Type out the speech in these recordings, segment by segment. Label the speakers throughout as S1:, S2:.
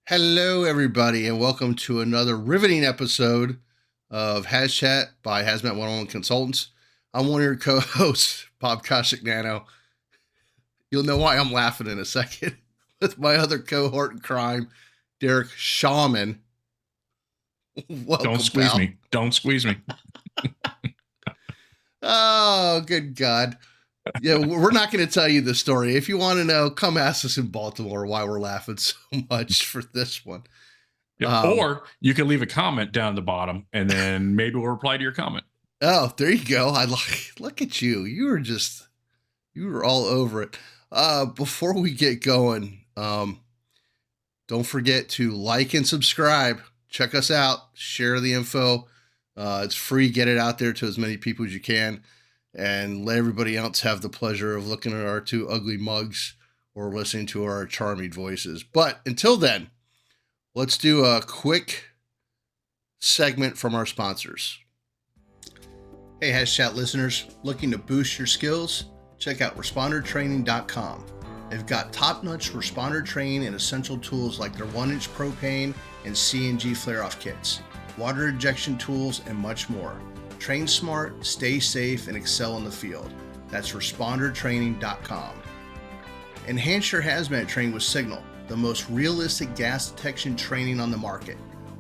S1: Hello, everybody, and welcome to another riveting episode of HazChat by HazMat 101 Consultants. I'm one of your co-hosts, Bob Nano. You'll know why I'm laughing in a second. With my other cohort in crime, Derek Shaman.
S2: Don't
S1: Welcome,
S2: squeeze
S1: pal.
S2: me. Don't squeeze me.
S1: Oh, good God. Yeah, we're not going to tell you the story. If you want to know, come ask us in Baltimore why we're laughing so much for this one.
S2: Yeah. Or you can leave a comment down the bottom and then maybe we'll reply to your comment.
S1: Oh, there you go. Look at you. You were all over it. Before we get going, don't forget to like and subscribe. Check us out. Share the info. It's free. Get it out there to as many people as you can, and let everybody else have the pleasure of looking at our two ugly mugs or listening to our charming voices. But until then, let's do a quick segment from our sponsors. Hey, HazChat listeners, looking to boost your skills? Check out respondertraining.com. They've got top-notch responder training and essential tools like their 1-inch propane and CNG flare-off kits, water injection tools, and much more. Train smart, stay safe, and excel in the field. That's respondertraining.com. Enhance your hazmat training with Signal, the most realistic gas detection training on the market.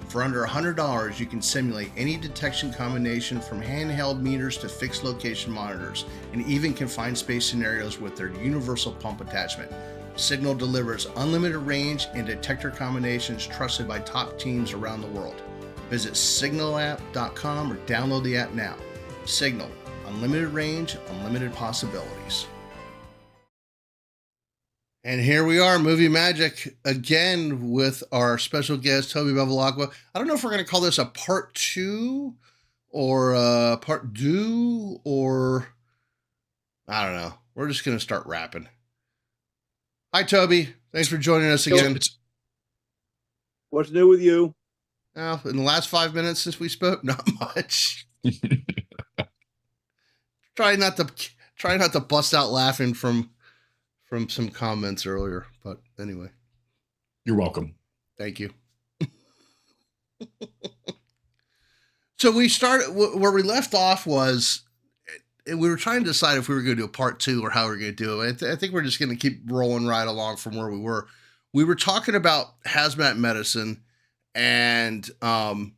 S1: For under $100, you can simulate any detection combination from handheld meters to fixed location monitors, and even confined space scenarios with their universal pump attachment. Signal delivers unlimited range and detector combinations trusted by top teams around the world. Visit signalapp.com or download the app now. Signal, unlimited range, unlimited possibilities. And here we are, Movie Magic, again with our special guest, Toby Bevelacqua. I don't know if we're going to call this a part 2 or a part deux, or I don't know. We're just going to start rapping. Hi, Toby. Thanks for joining us again.
S3: What's new with you?
S1: Well, in the last 5 minutes since we spoke, not much. Try not to bust out laughing from some comments earlier, but anyway.
S2: You're welcome.
S1: Thank you. So we started where we left off was we were trying to decide if we were going to do a part 2 or how we are going to do it. I think we're just going to keep rolling right along from where we were. We were talking about HazMat Medicine, and Toby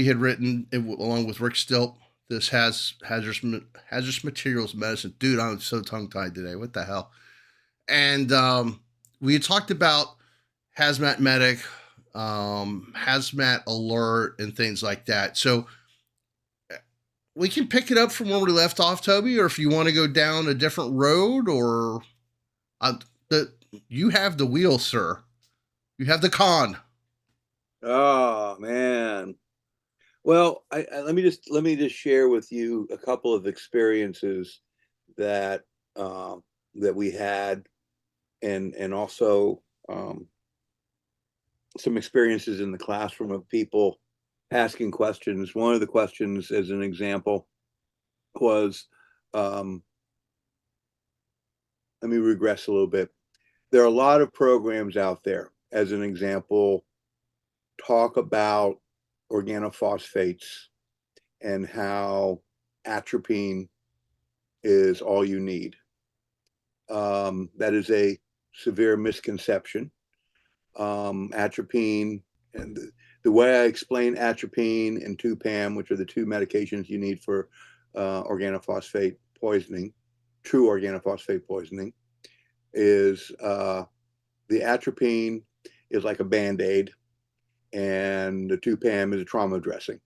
S1: had written along with Rick Stilt this hazardous materials medicine. Dude, I'm so tongue-tied today. What the hell? And we had talked about HazMat Medic, HazMat Alert, and things like that. So we can pick it up from where we left off, Toby, or if you want to go down a different road, or you have the wheel, sir. You have the con.
S3: Oh man. Well, let me just share with you a couple of experiences that that we had, and also some experiences in the classroom of people asking questions. One of the questions, as an example, was, let me regress a little bit. There are a lot of programs out there, as an example, talk about organophosphates and how atropine is all you need. That is a severe misconception. Atropine, and the way I explain atropine and 2-PAM, which are the two medications you need for organophosphate poisoning, true organophosphate poisoning, is the atropine is like a Band-Aid, and the 2-PAM is a trauma dressing.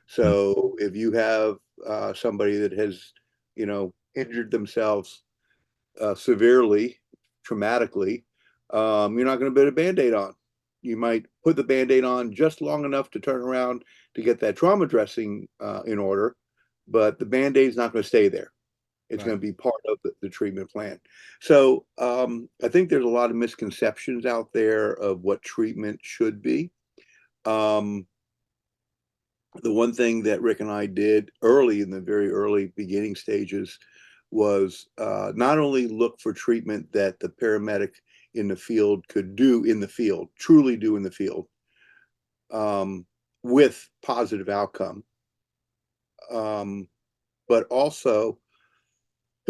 S3: So if you have somebody that has, injured themselves severely, traumatically, you're not going to put a Band-Aid on. You might put the Band-Aid on just long enough to turn around to get that trauma dressing in order, but the Band-Aid is not going to stay there. It's right. Going to be part of the treatment plan. So I think there's a lot of misconceptions out there of what treatment should be. The one thing that Rick and I did early, in the very early beginning stages, was not only look for treatment that the paramedic in the field could do in the field, truly do in the field, with positive outcome. But also,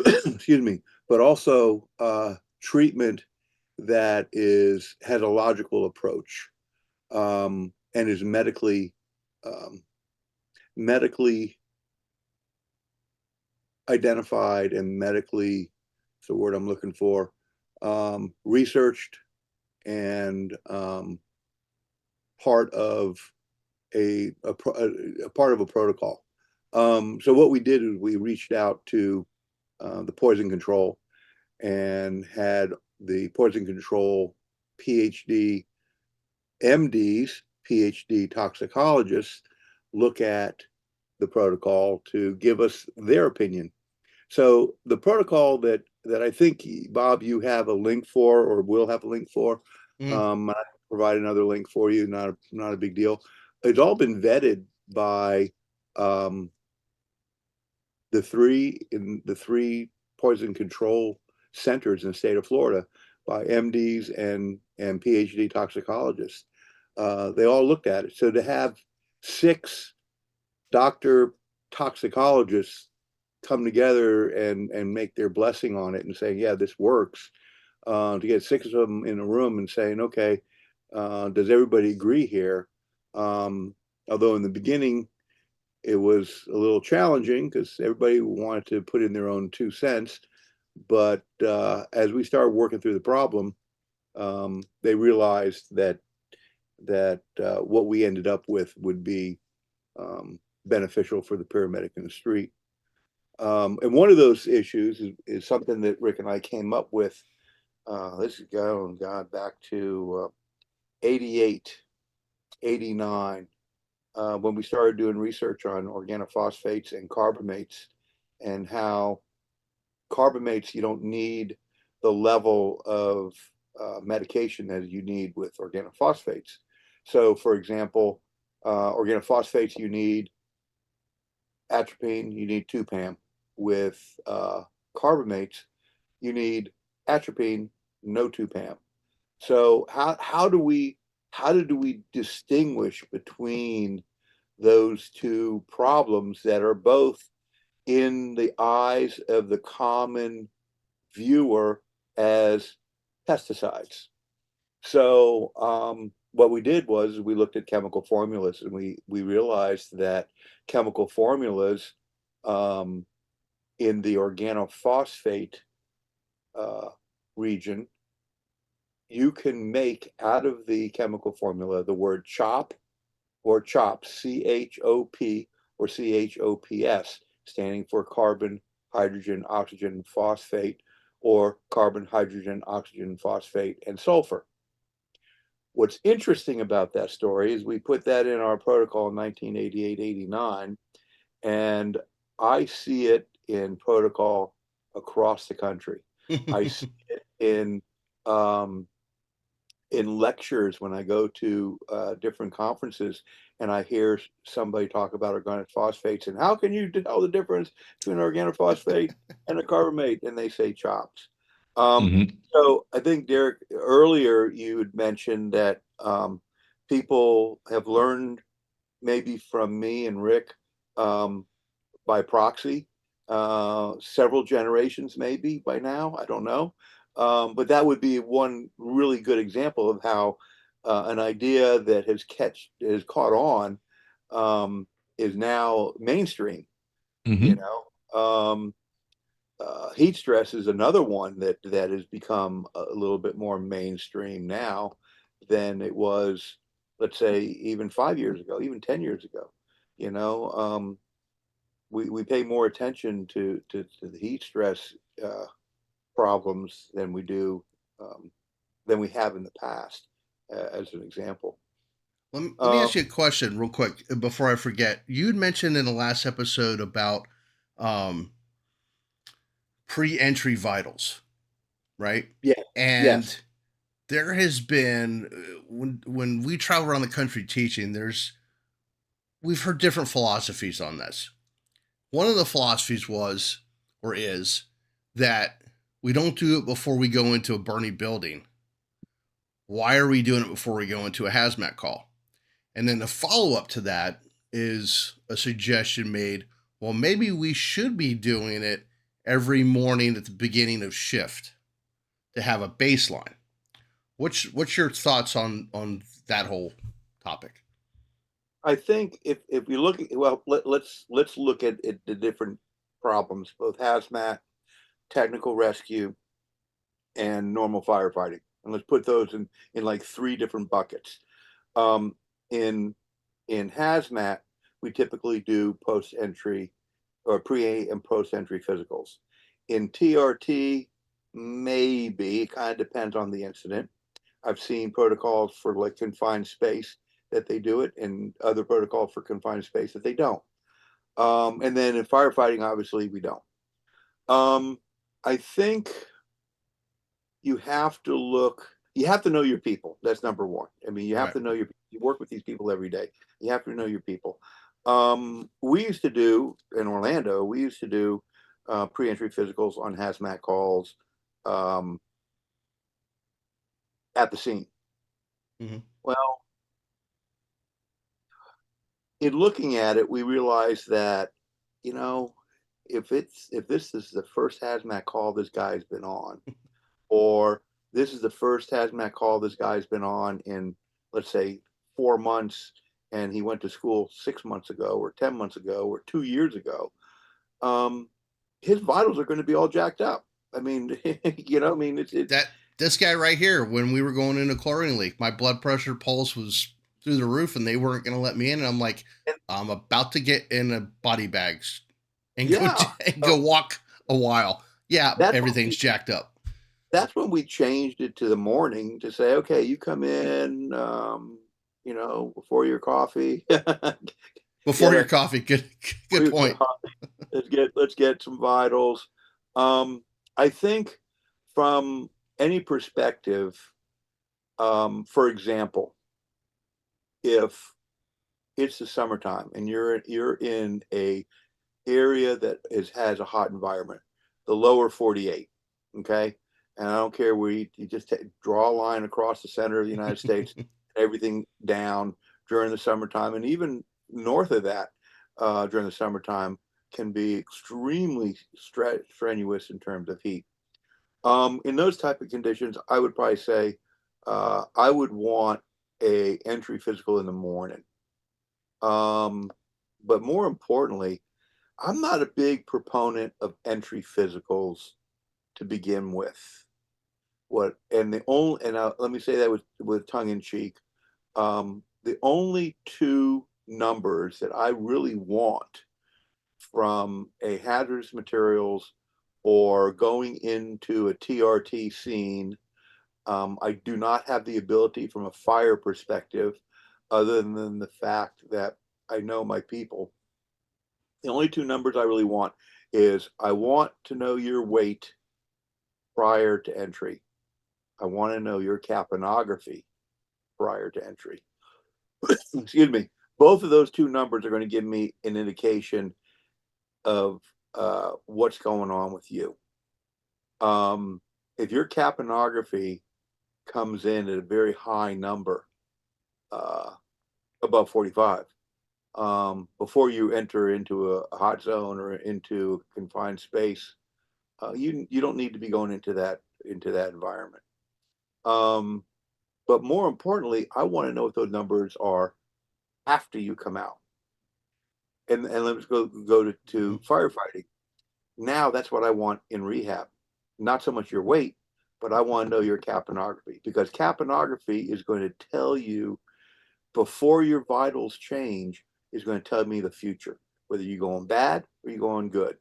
S3: excuse me, but also treatment that has a logical approach, and is medically identified and medically, it's the word I'm looking for, researched and part of a part of a protocol. So what we did is we reached out to the poison control and had the poison control PhD MDs, PhD toxicologists look at the protocol to give us their opinion. So the protocol that I think, Bob, you have a link for, or will have a link for, I provide another link for you, not a big deal. It's all been vetted by the three poison control centers in the state of Florida, by MDs and PhD toxicologists. They all looked at it. So to have 6 doctor toxicologists come together and make their blessing on it and say, yeah, this works, to get 6 of them in a room and saying, okay, does everybody agree here? Although in the beginning it was a little challenging because everybody wanted to put in their own 2 cents. But as we started working through the problem, they realized that what we ended up with would be beneficial for the paramedic in the street. And one of those issues is something that Rick and I came up with. This is going, God, back to 88, 89, when we started doing research on organophosphates and carbamates, and how carbamates, you don't need the level of medication that you need with organophosphates. So, for example, organophosphates, you need atropine, you need 2-PAM. With carbamates, you need atropine, no 2-PAM. So how do we distinguish between those 2 problems that are both in the eyes of the common viewer as pesticides? So what we did was we looked at chemical formulas, and we realized that chemical formulas in the organophosphate region, you can make out of the chemical formula the word CHOP or CHOPS, CHOP or CHOPS, standing for carbon, hydrogen, oxygen, phosphate, or carbon, hydrogen, oxygen, phosphate, and sulfur. What's interesting about that story is we put that in our protocol in 1988-89, and I see it in protocol across the country. I see it in lectures when I go to different conferences, and I hear somebody talk about organophosphates and how can you tell the difference between an organophosphate and a carbamate, and they say CHOPS. So I think, Derek, earlier you had mentioned that people have learned, maybe from me and Rick, by proxy, several generations maybe by now, I don't know. But that would be one really good example of how an idea that has caught on is now mainstream. You know, heat stress is another one that has become a little bit more mainstream now than it was, let's say, even 5 years ago, even 10 years ago. You know, we pay more attention to the heat stress problems than we have in the past, as an example.
S1: Let me ask you a question real quick before I forget. You had mentioned in the last episode about pre-entry vitals, right?
S3: Yeah.
S1: And
S3: yes.
S1: there has been, when we travel around the country teaching, we've heard different philosophies on this. One of the philosophies was, or is, that we don't do it before we go into a burning building. Why are we doing it before we go into a hazmat call? And then the follow up to that is a suggestion made. Well, maybe we should be doing it every morning at the beginning of shift to have a baseline. What's your thoughts on that whole topic?
S3: I think if we look at, well, let's look at the different problems, both hazmat, technical rescue, and normal firefighting, and let's put those in like three different buckets. Um, in hazmat, we typically do post entry or pre and post entry physicals. In TRT, maybe it kind of depends on the incident. I've seen protocols for like confined space that they do it, and other protocols for confined space that they don't. And then in firefighting, obviously, we don't. I think you have to look, you have to know your people. That's number one. I mean, you have
S1: Right.
S3: to know you work with these people every day. You have to know your people. We used to do in Orlando, we used to do pre-entry physicals on hazmat calls um, at the scene.
S1: Mm-hmm.
S3: Well, in looking at it, we realized that, you know, if this is the first hazmat call this guy's been on, or this is the first hazmat call this guy's been on in, let's say, 4 months, and he went to school 6 months ago, or 10 months ago, or 2 years ago, um, his vitals are going to be all jacked up. I mean, I mean, it's
S1: That this guy right here, when we were going into a chlorine leak, my blood pressure pulse was through the roof, and they weren't going to let me in. And I'm like, I'm about to get in a body bags and go
S3: yeah.
S1: and go walk a while. Yeah,
S3: That's
S1: everything's jacked up.
S3: that's when we changed it to the morning to say, okay, you come in, before your coffee.
S1: Before
S3: Get
S1: your
S3: a
S1: coffee, good
S3: before
S1: good
S3: your
S1: point.
S3: coffee. Let's get some vitals. I think from any perspective, for example, if it's the summertime and you're in a area that has a hot environment, the lower 48, okay? And I don't care where you just draw a line across the center of the United States, everything down during the summertime, and even north of that during the summertime can be extremely strenuous in terms of heat. In those type of conditions, I would probably say I would want a entry physical in the morning. But more importantly, I'm not a big proponent of entry physicals to begin with. What and the only and let me say that with tongue in cheek. The only two numbers that I really want from a hazardous materials or going into a TRT scene, I do not have the ability from a fire perspective, other than the fact that I know my people. The only two numbers I really want is I want to know your weight prior to entry. I want to know your capnography prior to entry. Excuse me. Both of those two numbers are going to give me an indication of what's going on with you. If your capnography comes in at a very high number, uh, above 45, before you enter into a hot zone or into confined space, you don't need to be going into that environment. Um, but more importantly, I want to know what those numbers are after you come out. And let's go to firefighting. Now that's what I want in rehab. Not so much your weight, but I want to know your capnography, because capnography is going to tell you before your vitals change, is going to tell me the future, whether you're going bad or you're going good.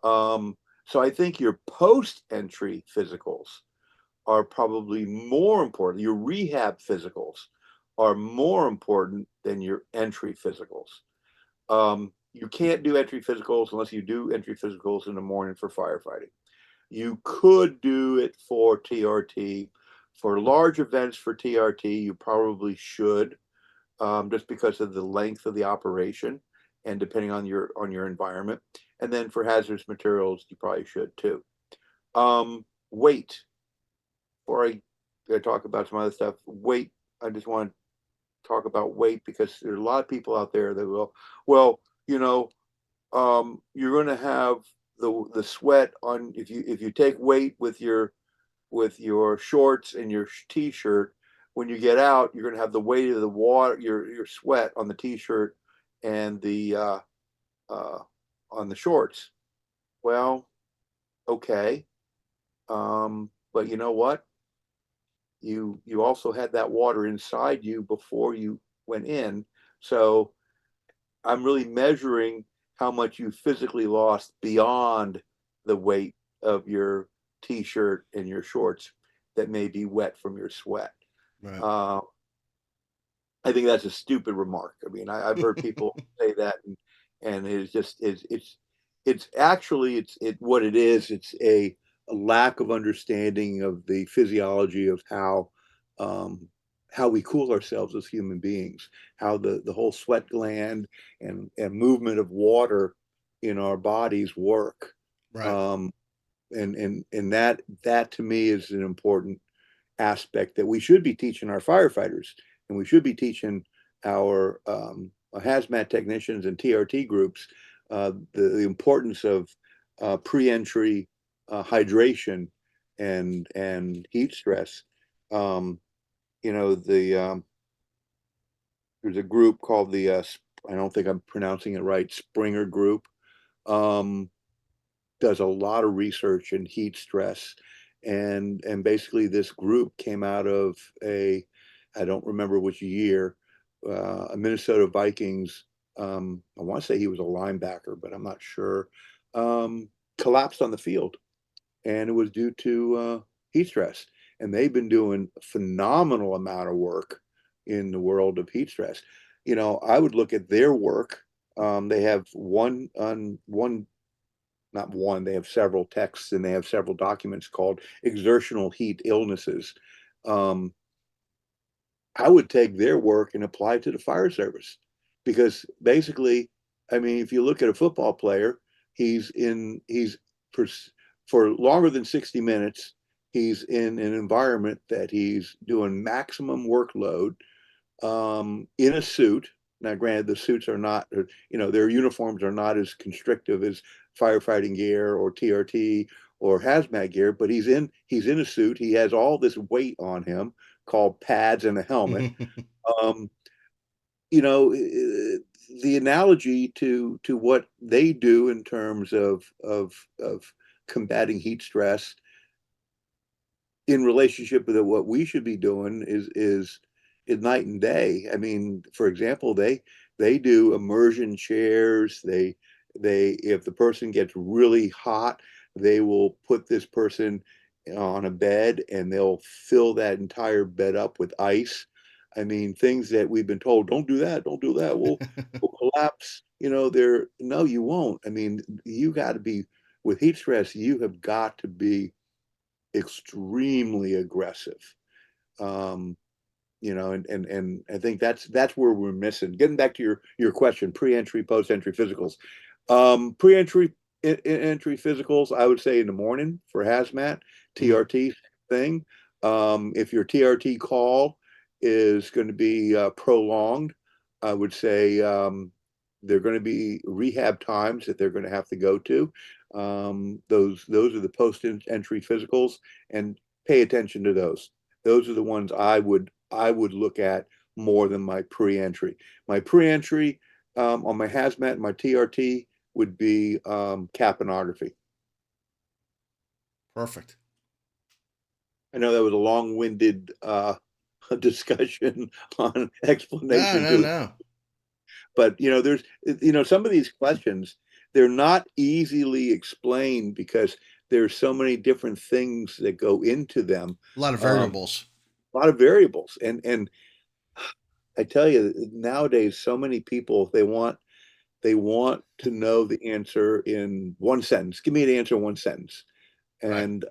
S3: So I think your post-entry physicals are probably more important. Your rehab physicals are more important than your entry physicals. You can't do entry physicals unless you do entry physicals in the morning for firefighting. You could do it for TRT. For large events for TRT, you probably should, just because of the length of the operation and depending on your environment. And then for hazardous materials, you probably should too. Weight for a I talk about some other stuff. Weight. I just want to talk about weight because there's a lot of people out there that will, well, you're going to have the sweat on if you take weight with your shorts and your t-shirt. When you get out, you're going to have the weight of the water, your sweat on the t-shirt and the uh, on the shorts. Well, okay, but you know what? You also had that water inside you before you went in, so I'm really measuring how much you physically lost beyond the weight of your t-shirt and your shorts that may be wet from your sweat.
S1: Right.
S3: Uh, I think that's a stupid remark. I mean, I've heard people say that, and it's just it's actually it's what it is. It's a lack of understanding of the physiology of um, how we cool ourselves as human beings, how the whole sweat gland and movement of water in our bodies work.
S1: Right.
S3: And that to me is an important aspect that we should be teaching our firefighters, and we should be teaching our hazmat technicians and TRT groups the importance of pre-entry hydration and heat stress. Um, there's a group called the I don't think I'm pronouncing it right, Springer Group. Um, does a lot of research in heat stress, and basically this group came out of I don't remember which year, a Minnesota Vikings. I want to say he was a linebacker, but I'm not sure. Collapsed on the field, and it was due to heat stress. And they've been doing a phenomenal amount of work in the world of heat stress. I would look at their work. They have one not one, they have several texts and they have several documents called exertional heat illnesses. Um, I would take their work and apply it to the fire service because basically, I mean, if you look at a football player, he's for, for longer than 60 minutes, he's in an environment that he's doing maximum workload in a suit. Now, granted, the suits are not, their uniforms are not as constrictive as firefighting gear or TRT or hazmat gear, but he's in a suit. He has all this weight on him called pads and a helmet. Um, the analogy to what they do in terms of combating heat stress in relationship with what we should be doing is night and day. I mean, for example, they do immersion chairs. They if the person gets really hot, they will put this person on a bed and they'll fill that entire bed up with ice. I mean, things that we've been told, don't do that, don't do that. We'll collapse. They're no, you won't. I mean, you got to be with heat stress. You have got to be extremely aggressive. Um, and I think that's where we're missing. Getting back to your question, pre-entry, post-entry physicals. Pre-entry entry physicals, I would say in the morning for hazmat, TRT thing. If your TRT call is going to be prolonged, I would say they're going to be rehab times that they're going to have to go to. Those are the post-entry physicals, and pay attention to those. Those are the ones I would look at more than my pre-entry. My pre-entry on my hazmat and my TRT would be capnography.
S1: Perfect.
S3: I know that was a long-winded discussion on
S1: No,
S3: explanation
S1: no,
S3: to,
S1: no.
S3: but there's some of these questions, they're not easily explained because there's so many different things that go into them.
S1: A lot of
S3: Um,
S1: variables.
S3: a lot of variables, and I tell you, nowadays, so many people they want to know the answer in one sentence. Give me the answer in one sentence.
S1: Right.
S3: And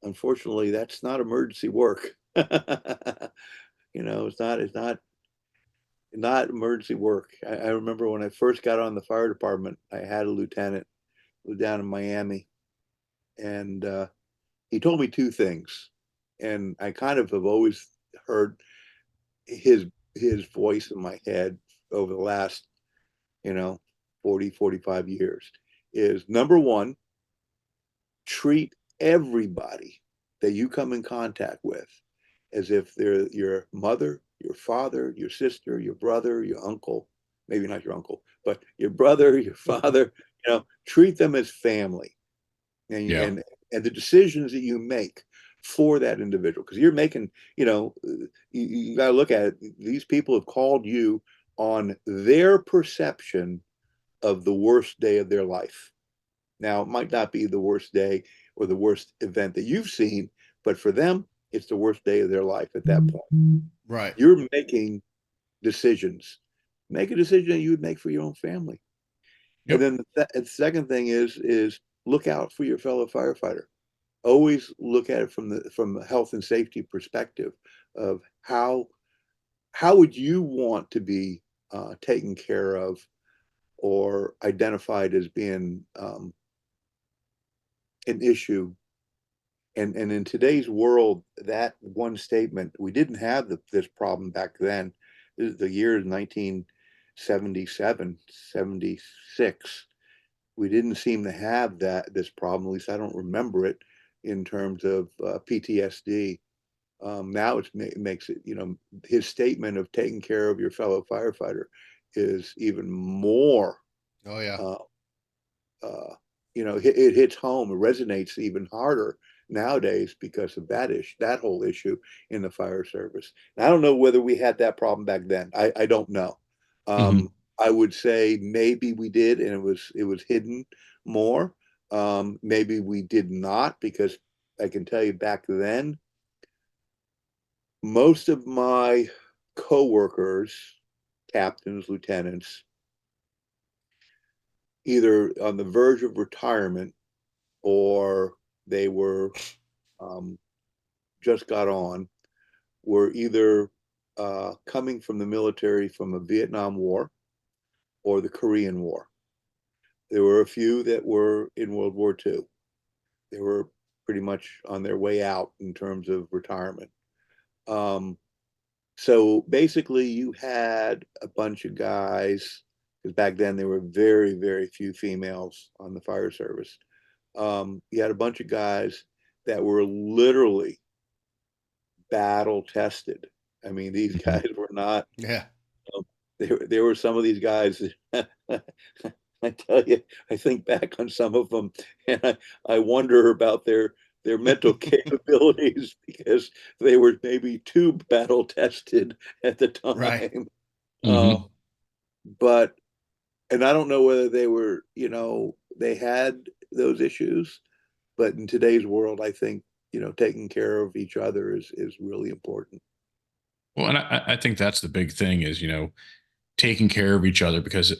S3: unfortunately, that's not emergency work. It's not emergency work. I remember when I first got on the fire department, I had a lieutenant who was down in Miami, and he told me two things, and I kind of have always heard his voice in my head over the last, 45 years. Is number one, treat everybody that you come in contact with as if they're your mother, your father, your sister, your brother, your uncle, maybe not your uncle, but your brother, your father, treat them as family. And the decisions that you make for that individual, because you're making, you got to look at it. These people have called you on their perception of the worst day of their life. Now, it might not be the worst day or the worst event that you've seen, but for them, it's the worst day of their life at that point.
S1: Right.
S3: You're making decisions. Make a decision that you would make for your own family.
S2: Yep.
S3: And then the second thing is look out for your fellow firefighter. Always look at it from a health and safety perspective of how would you want to be taken care of or identified as being an issue. And in today's world, that one statement, we didn't have this problem back then. The year is 1977, 76. We didn't seem to have this problem. At least I don't remember it in terms of PTSD. Now it makes it, his statement of taking care of your fellow firefighter is even more.
S1: Oh yeah.
S3: It hits home. It resonates even harder nowadays because of that whole issue in the fire service. And I don't know whether we had that problem back then. I don't know. I would say maybe we did, and it was hidden more. Maybe we did not, because I can tell you back then, most of my coworkers, captains, lieutenants, either on the verge of retirement or they were just got on, were either coming from the military from the Vietnam War or the Korean War. There were a few that were in World War II. They were pretty much on their way out in terms of retirement. So basically you had a bunch of guys, because back then there were very, very few females on the fire service. You had a bunch of guys that were literally battle tested. I mean, these guys were not.
S1: Yeah.
S3: There were some of these guys. I tell you, I think back on some of them, and I wonder about their mental capabilities, because they were maybe too battle tested at the time.
S1: Right.
S3: But, and I don't know whether they were, they had those issues, but in today's world, I think, taking care of each other is really important.
S2: Well, and I think that's the big thing is, taking care of each other, because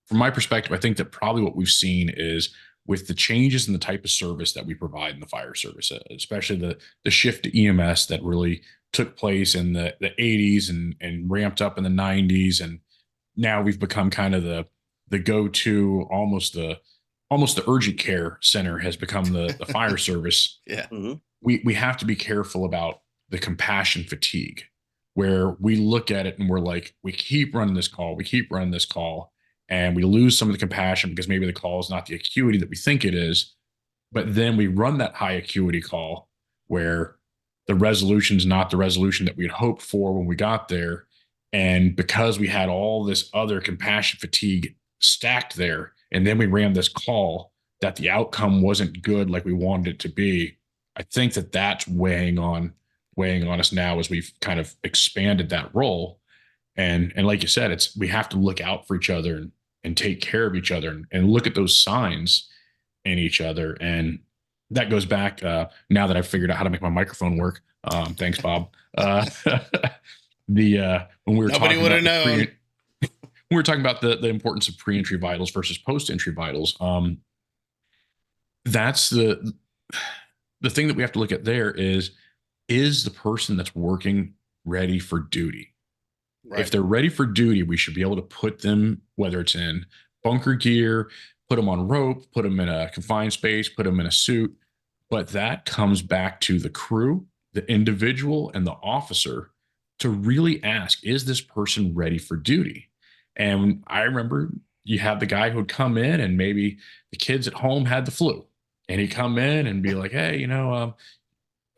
S2: from my perspective, I think that probably what we've seen is with the changes in the type of service that we provide in the fire service, especially the shift to EMS that really took place in the 80s and ramped up in the 90s. And now we've become kind of the go-to, almost the urgent care center has become the fire service.
S1: Yeah.
S2: We have to be careful about the compassion fatigue, where we look at it and we're like, we keep running this call, and we lose some of the compassion because maybe the call is not the acuity that we think it is. But then we run that high acuity call where the resolution is not the resolution that we had hoped for when we got there. And because we had all this other compassion fatigue stacked there, and then we ran this call that the outcome wasn't good like we wanted it to be, I think that that's weighing on us now as we've kind of expanded that role. And like you said, we have to look out for each other and take care of each other and look at those signs in each other. And that goes back now that I've figured out how to make my microphone work. Thanks, Bob. When we were
S1: Nobody would have known.
S2: We were talking about the importance of pre-entry vitals versus post-entry vitals. That's the thing that we have to look at there is the person that's working ready for duty? Right. If they're ready for duty, we should be able to put them, whether it's in bunker gear, put them on rope, put them in a confined space, put them in a suit, But that comes back to the crew, the individual, and the officer to really ask, is this person ready for duty? And I remember you have the guy who'd come in and maybe the kids at home had the flu. And he'd come in and be like, hey, you mind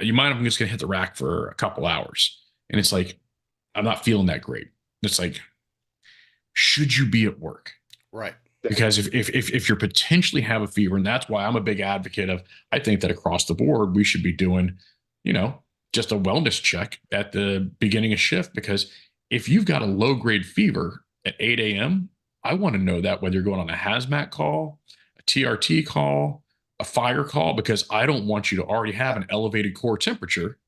S2: if I'm just going to hit the rack for a couple hours? And it's like, I'm not feeling that great. It's like, should you be at work?
S1: Right.
S2: Because if you potentially have a fever, and that's why I'm a big advocate of, I think that across the board we should be doing, just a wellness check at the beginning of shift. Because if you've got a low grade fever at 8 a.m., I want to know that whether you're going on a hazmat call, a TRT call, a fire call, because I don't want you to already have an elevated core temperature,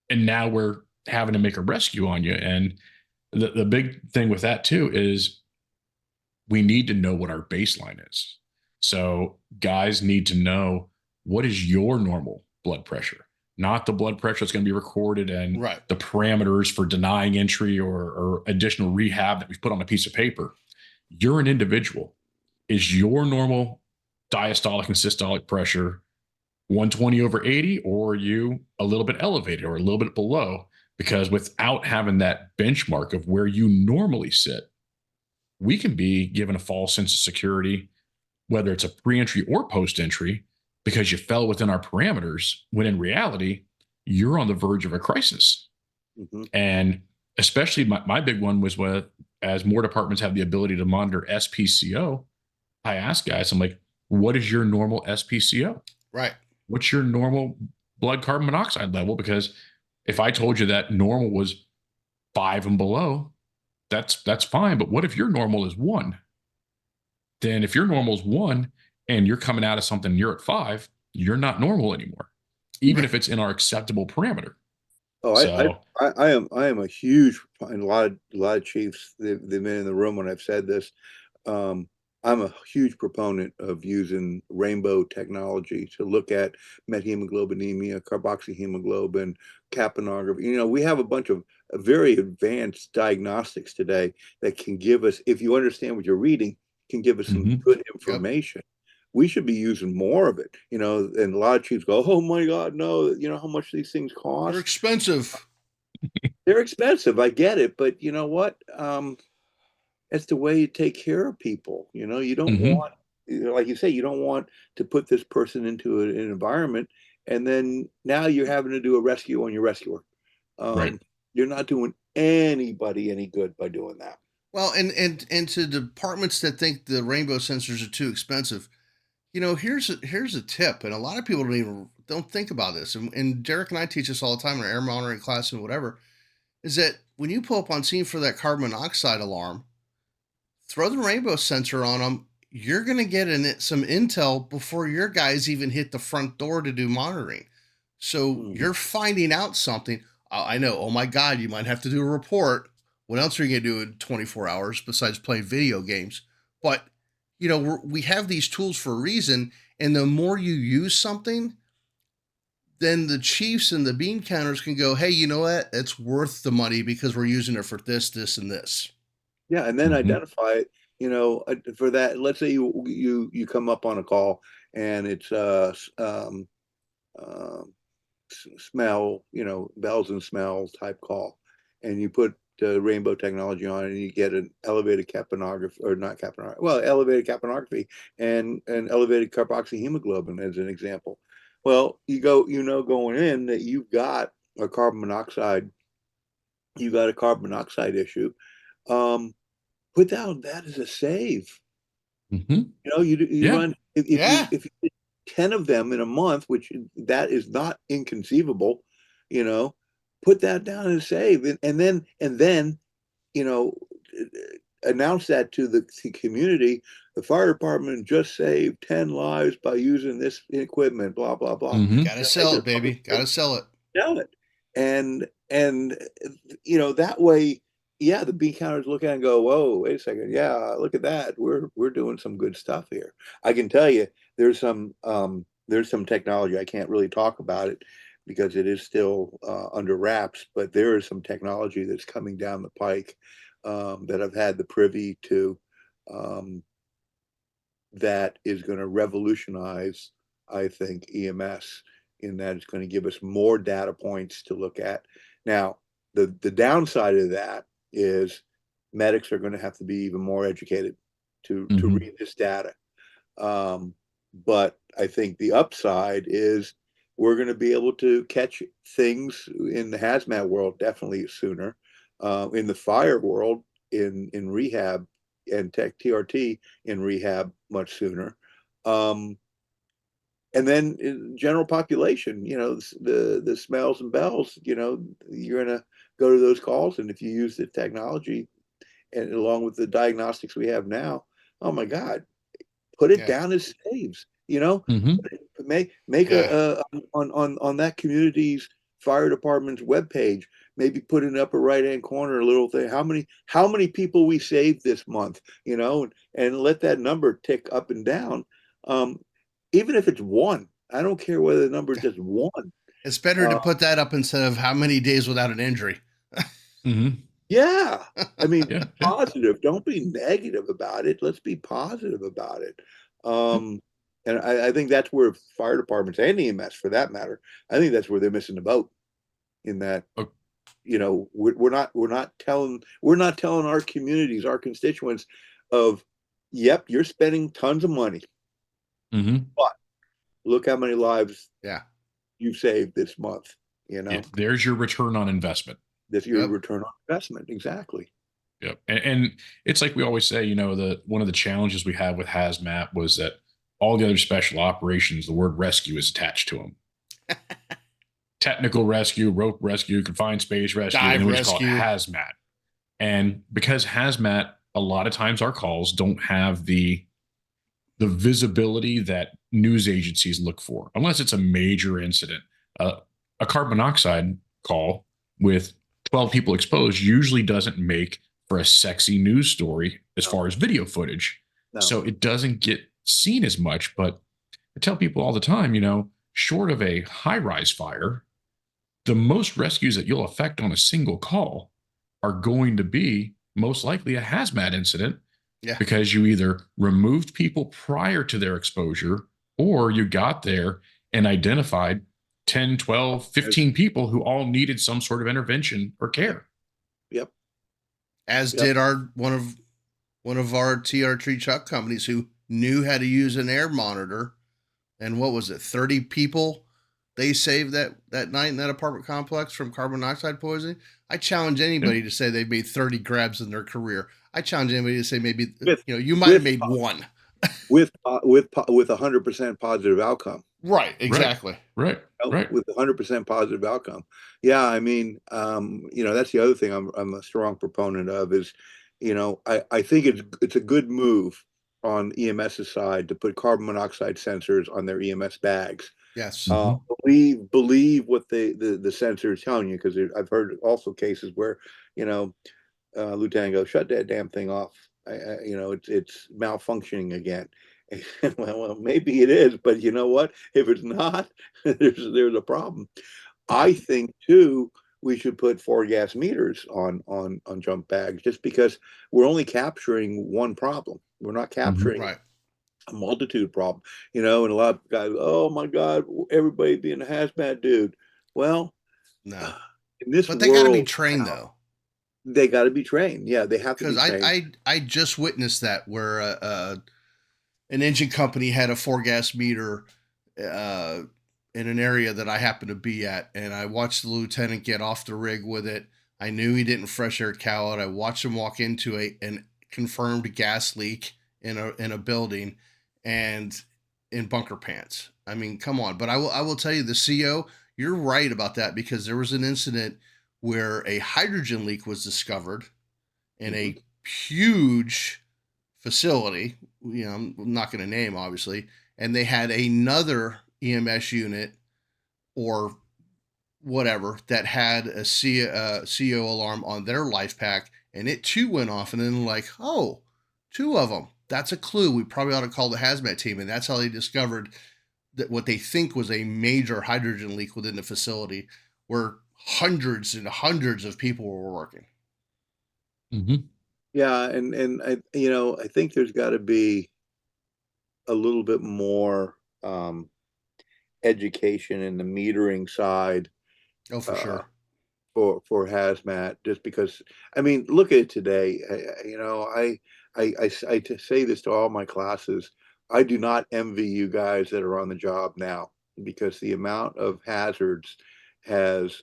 S2: and now we're having to make a rescue on you. And the big thing with that too is we need to know what our baseline is. So guys need to know, what is your normal blood pressure, not the blood pressure that's going to be recorded and
S1: Right.
S2: the parameters for denying entry or additional rehab that we've put on a piece of paper. You're an individual. Is your normal diastolic and systolic pressure 120 over 80, or are you a little bit elevated or a little bit below? Because without having that benchmark of where you normally sit, we can be given a false sense of security, whether it's a pre-entry or post-entry, because you fell within our parameters, when in reality, you're on the verge of a crisis.
S3: Mm-hmm.
S2: And especially my big one was as more departments have the ability to monitor SPCO, I ask guys, I'm like, what is your normal SPCO?
S1: Right.
S2: What's your normal blood carbon monoxide level? Because if I told you that normal was 5 and below, that's fine. But what if your normal is 1? Then if your normal is 1 and you're coming out of something, you're at 5, you're not normal anymore, even if it's in our acceptable parameter.
S3: Oh,
S2: So
S3: I am a huge, and a lot of chiefs, they've been in the room when I've said this. I'm a huge proponent of using rainbow technology to look at methemoglobinemia, carboxyhemoglobin, capnography. We have a bunch of very advanced diagnostics today that can give us, if you understand what you're reading, can give us some good information. Yep. We should be using more of it, and a lot of chiefs go, oh my God, no, how much these things cost?
S1: They're expensive.
S3: They're expensive. I get it. But you know what? That's the way you take care of people. You don't want, like you say, you don't want to put this person into an environment and then now you're having to do a rescue on your rescuer.
S2: Right.
S3: You're not doing anybody any good by doing that.
S1: Well, and to departments that think the rainbow sensors are too expensive, here's a tip, and a lot of people don't think about this. And Derek and I teach this all the time in our air monitoring class and whatever, is that when you pull up on scene for that carbon monoxide alarm, throw the rainbow sensor on them. You're going to get some intel before your guys even hit the front door to do monitoring. So you're finding out something. I know, oh my God, you might have to do a report. What else are you going to do in 24 hours besides play video games? But, we have these tools for a reason. And the more you use something, then the chiefs and the bean counters can go, hey, you know what? It's worth the money because we're using it for this, this, and this.
S3: Yeah, and then identify it, for that. Let's say you come up on a call and it's smell, bells and smells type call, and you put rainbow technology on it and you get an elevated capnography, or not capnography, well, elevated capnography and elevated carboxyhemoglobin as an example. Well, going in that you've got a carbon monoxide issue. Put down that as a save. You run, if you did 10 of them in a month, which that is not inconceivable, put that down as a save, and then announce that to the community. The fire department just saved 10 lives by using this equipment, blah blah blah.
S1: Gotta sell it, baby. Gotta sell it.
S3: Sell it. And that way, yeah, the bean counters look at it and go, whoa, wait a second. Yeah, look at that. We're doing some good stuff here. I can tell you there's some technology. I can't really talk about it because it is still under wraps, but there is some technology that's coming down the pike that I've had the privy to, that is going to revolutionize I think, EMS, in that it's going to give us more data points to look at. Now, the downside of that is medics are going to have to be even more educated to read this data. But I think the upside is we're going to be able to catch things in the hazmat world definitely sooner, in the fire world, in rehab, and tech TRT in rehab much sooner. And then in general population, the smells and bells, you're going to go to those calls. And if you use the technology and along with the diagnostics we have now, oh my God, put it down as saves, make on that community's fire department's webpage, maybe put in the upper right hand corner a little thing, how many people we saved this month, and let that number tick up and down. Even if it's one, I don't care whether the number is just one.
S1: It's better to put that up instead of how many days without an injury.
S3: Yeah. I mean, positive. Don't be negative about it. Let's be positive about it. And I think that's where fire departments and EMS, for that matter, I think that's where they're missing the boat. In that, we're not telling our communities, our constituents, of, yep, you're spending tons of money, but look how many lives you've saved this month.
S2: There's your return on investment.
S3: That's your return on investment. Exactly.
S2: Yep. And it's like we always say, one of the challenges we have with hazmat was that all the other special operations, the word rescue is attached to them. Technical rescue, rope rescue, confined space rescue,
S1: dive
S2: and we
S1: rescue.
S2: Just call it hazmat. And because hazmat, a lot of times our calls don't have the visibility that news agencies look for, unless it's a major incident. A carbon monoxide call with 12 people exposed usually doesn't make for a sexy news story as far as video footage. No. So it doesn't get seen as much. But I tell people all the time, short of a high-rise fire, the most rescues that you'll affect on a single call are going to be most likely a hazmat incident, because you either removed people prior to their exposure, or you got there and identified 10, 12, 15 people who all needed some sort of intervention or care.
S3: Yep.
S1: As did one of our TR3 truck companies who knew how to use an air monitor. And what was it? 30 people they saved that night in that apartment complex from carbon monoxide poisoning. I challenge anybody to say they've made 30 grabs in their career. I challenge anybody to say maybe you might have made one
S3: with 100% positive outcome.
S1: Right. Exactly.
S2: Right.
S3: With 100% positive outcome. Yeah. I mean, that's the other thing I'm a strong proponent of is, I think it's a good move on EMS's side to put carbon monoxide sensors on their EMS bags.
S1: Yes.
S3: Believe what the sensor is telling you, because I've heard also cases where, Lieutenant goes, shut that damn thing off. It's malfunctioning again. well, maybe it is, but you know what? If it's not, there's a problem. I think too, we should put 4-gas meters on jump bags, just because we're only capturing one problem. We're not capturing a multitude problem, and a lot of guys, oh my God, everybody being a hazmat dude. Well,
S1: no,
S3: in this
S1: but they got to be trained though.
S3: They got to be trained. Yeah, they have to be trained.
S1: Because I just witnessed that where an engine company had a 4-gas meter in an area that I happened to be at, and I watched the lieutenant get off the rig with it. I knew he didn't fresh air cowl it. I watched him walk into an confirmed gas leak in a building, and in bunker pants. I mean, come on. But I will tell you, the CO, you're right about that, because there was an incident where a hydrogen leak was discovered in a huge facility. I'm not going to name, obviously, and they had another EMS unit or whatever that had a CO alarm on their life pack, and it too went off. And then like, oh, 2 of them. That's a clue. We probably ought to call the hazmat team. And that's how they discovered that what they think was a major hydrogen leak within the facility, where hundreds and hundreds of people were working.
S3: Yeah, and I think there's got to be a little bit more education in the metering side
S1: Oh, for
S3: uh,
S1: sure.
S3: for hazmat. Just because, I mean, look at it today. I say this to all my classes. I do not envy you guys that are on the job now, because the amount of hazards has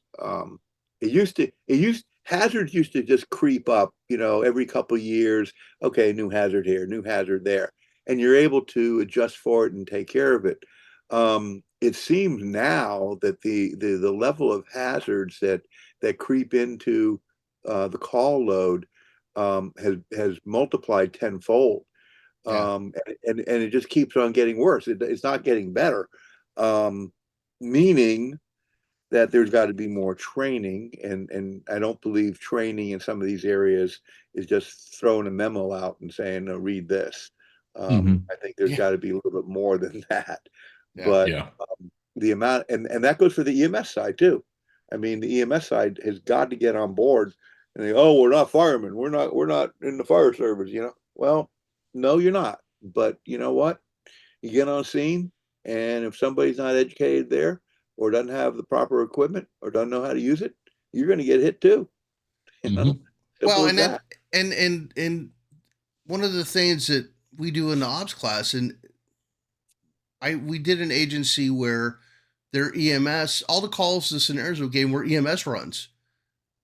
S3: hazards used to just creep up, every couple of years. Okay, new hazard here, new hazard there, and you're able to adjust for it and take care of it. It seems now that the level of hazards that creep into the call load has multiplied tenfold,
S1: Yeah.
S3: and it just keeps on getting worse. It's not getting better, meaning that there's got to be more training, and I don't believe training in some of these areas is just throwing a memo out and saying, no, read this.
S2: Mhm.
S3: I think there's
S1: Yeah.
S3: got to be a little bit more than that.
S1: Yeah.
S3: But
S2: Yeah.
S3: the amount, and that goes for the EMS side too. I mean, the EMS side has got to get on board, and they, oh, we're not firemen, we're not in the fire service. Well, no, you're not. But you know what? You get on scene, and if somebody's not educated there, or doesn't have the proper equipment, or doesn't know how to use it, you're going to get hit too. You know,
S2: Mhm.
S1: Well,
S3: simple as
S1: and that
S3: that.
S1: and one of the things that we do in the ops class, and we did an agency where their EMS, all the calls, the scenarios we gave were EMS runs,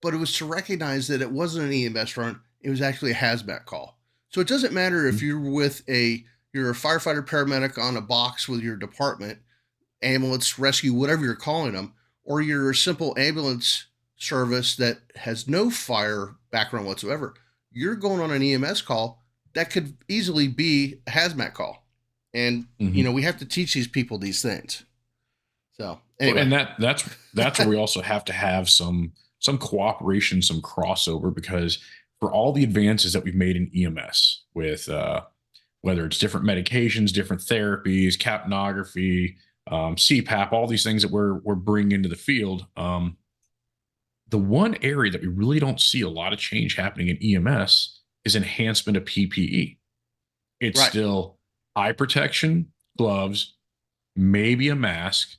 S1: but it was to recognize that it wasn't an EMS run; it was actually a hazmat call. So it doesn't matter if
S2: Mhm.
S1: you're a firefighter paramedic on a box with your department, ambulance, rescue, whatever you're calling them, or you're a simple ambulance service that has no fire background whatsoever. You're going on an EMS call that could easily be a hazmat call. And,
S2: Mhm.
S1: we have to teach these people these things. So,
S2: Well,
S1: anyway,
S2: and that's where we also have to have some cooperation, some crossover, because for all the advances that we've made in EMS with whether it's different medications, different therapies, capnography, CPAP, all these things that we're bringing into the field. The one area that we really don't see a lot of change happening in EMS is enhancement of PPE. It's
S1: right,
S2: still eye protection, gloves, maybe a mask,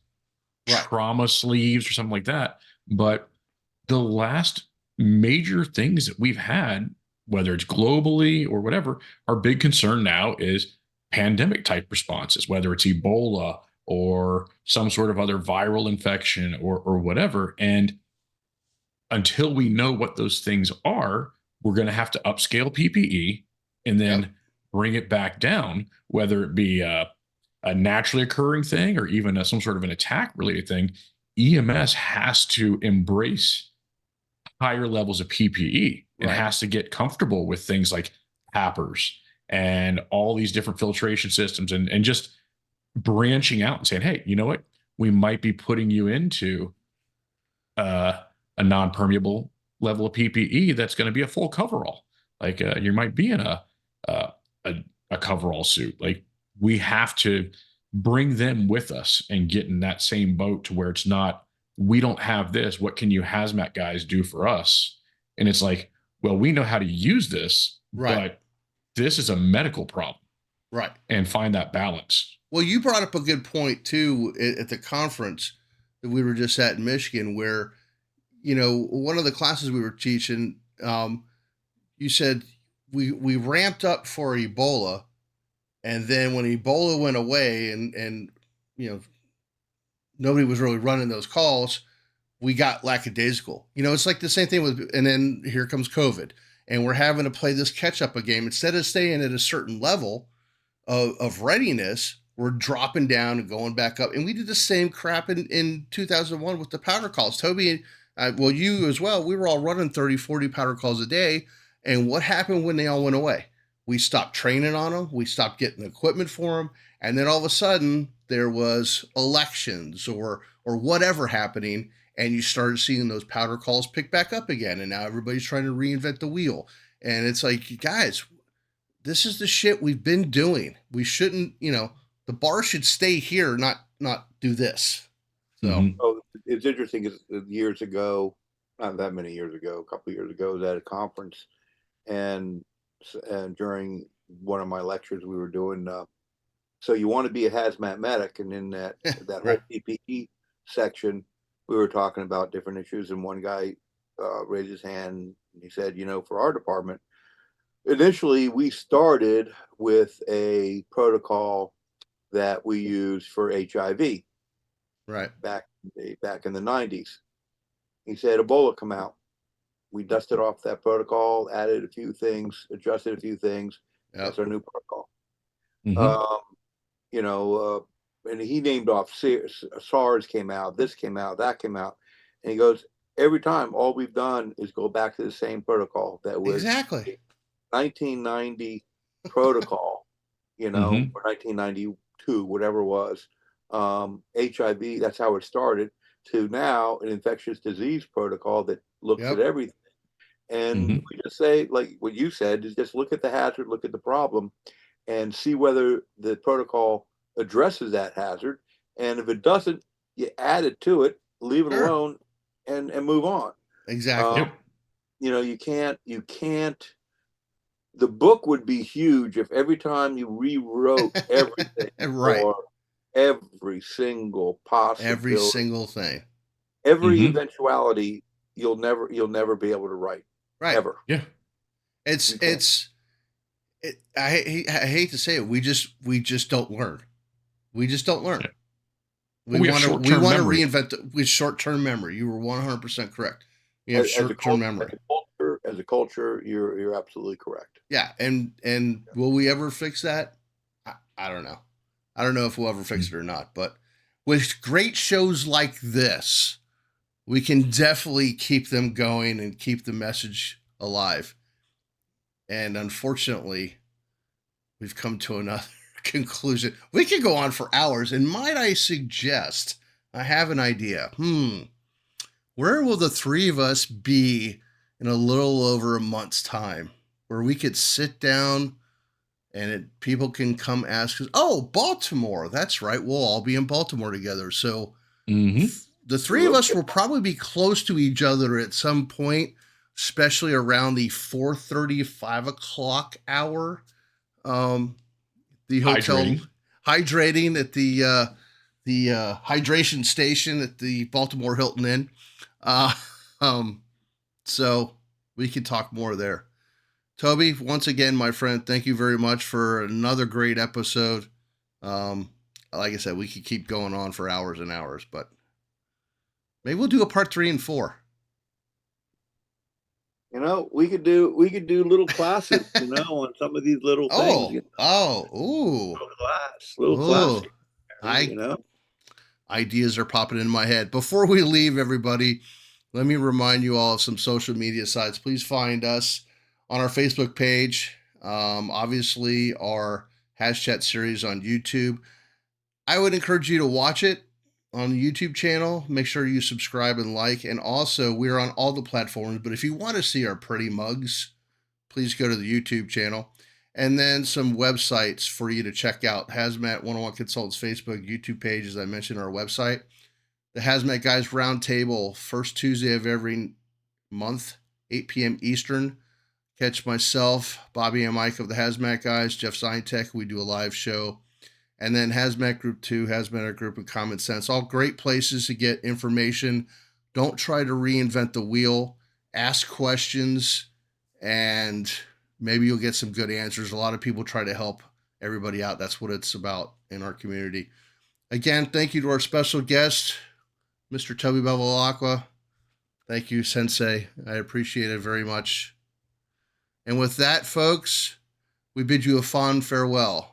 S1: right.
S2: trauma sleeves or something like that. But the last major things that we've had, whether it's globally or whatever, our big concern now is pandemic type responses, whether it's Ebola or some sort of other viral infection or whatever. And until we know what those things are, we're going to have to upscale PPE and
S1: Yep,
S2: then bring it back down, whether it be a naturally occurring thing or even some sort of an attack related thing. EMS has to embrace higher levels of PPE and
S1: right.
S2: has to get comfortable with things like PAPRs and all these different filtration systems, and just branching out and saying, hey, you know what? We might be putting you into uh, a non-permeable level of PPE that's going to be a full coverall. Like you might be in uh, a coverall suit. Like we have to bring them with us and get in that same boat to where it's not, we don't have this. What can you hazmat guys do for us? And it's like, well, we know how to use this,
S1: Right,
S2: but this is a medical problem,
S1: right.
S2: and find that balance.
S1: Well, you brought up a good point too at the conference that we were just at in Michigan, where, one of the classes we were teaching, you said we ramped up for Ebola, and then when Ebola went away, and you know nobody was really running those calls, we got lackadaisical. It's like the same thing with, and then here comes COVID, and we're having to play this catch up a game instead of staying at a certain level of readiness. We're dropping down and going back up, and we did the same crap in 2001 with the powder calls. Toby, well, you as well. We were all running 30, 40 powder calls a day, and what happened when they all went away? We stopped training on them. We stopped getting equipment for them, and then all of a sudden there was elections or whatever happening, and you started seeing those powder calls pick back up again, and now everybody's trying to reinvent the wheel. And it's like, guys, this is the shit we've been doing. We shouldn't, the bar should stay here, not do this. So,
S2: Mm-hmm.
S3: Oh, it's interesting because years ago, not that many years ago, a couple of years ago, I was at a conference, and during one of my lectures, we were doing So you want to be a hazmat medic, and in that
S1: Right.
S3: whole PPE section, we were talking about different issues, and one guy raised his hand. And he said, for our department, initially we started with a protocol that we used for HIV
S1: Right.
S3: back in the 90s. He said Ebola come out. We dusted off that protocol, added a few things, adjusted a few things.
S1: Yep.
S3: That's our new protocol.
S2: Mhm.
S3: And he named off SARS came out, this came out, that came out. And he goes, every time all we've done is go back to the same protocol that was
S1: Exactly.
S3: 1990 protocol,
S2: Mhm.
S3: or 1992, whatever it was. HIV, that's how it started, to now an infectious disease protocol that looks
S1: Yep.
S3: at everything. And
S2: Mhm.
S3: we just say, like what you said, is just look at the hazard, look at the problem, and see whether the protocol addresses that hazard. And if it doesn't, you add it to it, leave it
S1: Sure.
S3: alone, and move on.
S1: Exactly.
S3: Um,
S2: Yep.
S3: you can't. The book would be huge if every time you rewrote everything
S1: Right.
S3: for every single
S1: Every
S3: possibility,
S1: single thing.
S3: every
S2: Mhm.
S3: eventuality, you'll never be able to write,
S1: Right.
S3: ever.
S2: Yeah.
S1: It's
S3: You can't.
S1: I hate to say it. We just don't learn. We just don't learn.
S2: Yeah.
S1: We
S2: Well, we have
S1: want to
S2: short-term memory.
S1: reinvent with short-term memory. You were 100% correct. We have
S3: As a
S1: short-term
S3: culture,
S1: memory.
S3: you're absolutely correct.
S1: Yeah, and will we ever fix that? I don't know. I don't know if we'll ever fix
S2: Mm.
S1: it or not, but with great shows like this, we can definitely keep them going and keep the message alive. And unfortunately, we've come to another conclusion. We could go on for hours, and might I suggest, I have an idea. Where will the three of us be in a little over a month's time, where we could sit down and people can come ask us, oh, Baltimore. That's right. We'll all be in Baltimore together. So
S2: Mhm.
S1: the three of us will probably be close to each other at some point, especially around the 4:30, 5 o'clock hour. The hotel
S2: Hydrating.
S1: hydrating at the hydration station at the Baltimore Hilton Inn. Uh, um, so we could talk more there. Toby, once again, my friend, thank you very much for another great episode. Um, like I said, we could keep going on for hours and hours, but maybe we'll do a part 3 and 4.
S3: We could do little classes, on some of these little things, little class,
S1: ooh.
S3: you
S1: I
S3: know.
S1: Ideas are popping in my head. Before we leave, everybody, let me remind you all of some social media sites. Please find us on our Facebook page. Obviously, our HazChat series on YouTube. I would encourage you to watch it on the YouTube channel. Make sure you subscribe and like. And also, we're on all the platforms. But if you want to see our pretty mugs, please go to the YouTube channel. And then some websites for you to check out. Hazmat 101 Consultants Facebook, YouTube page, as I mentioned, our website. The Hazmat Guys Roundtable, first Tuesday of every month, 8 p.m. Eastern. Catch myself, Bobby and Mike of the Hazmat Guys, Jeff Zyntek. We do a live show. And then Hazmat Group 2, Hazmat Group, and Common Sense. All great places to get information. Don't try to reinvent the wheel. Ask questions, and maybe you'll get some good answers. A lot of people try to help everybody out. That's what it's about in our community. Again, thank you to our special guest, Mr. Toby Bevelacqua. Thank you, Sensei. I appreciate it very much. And with that, folks, we bid you a fond farewell.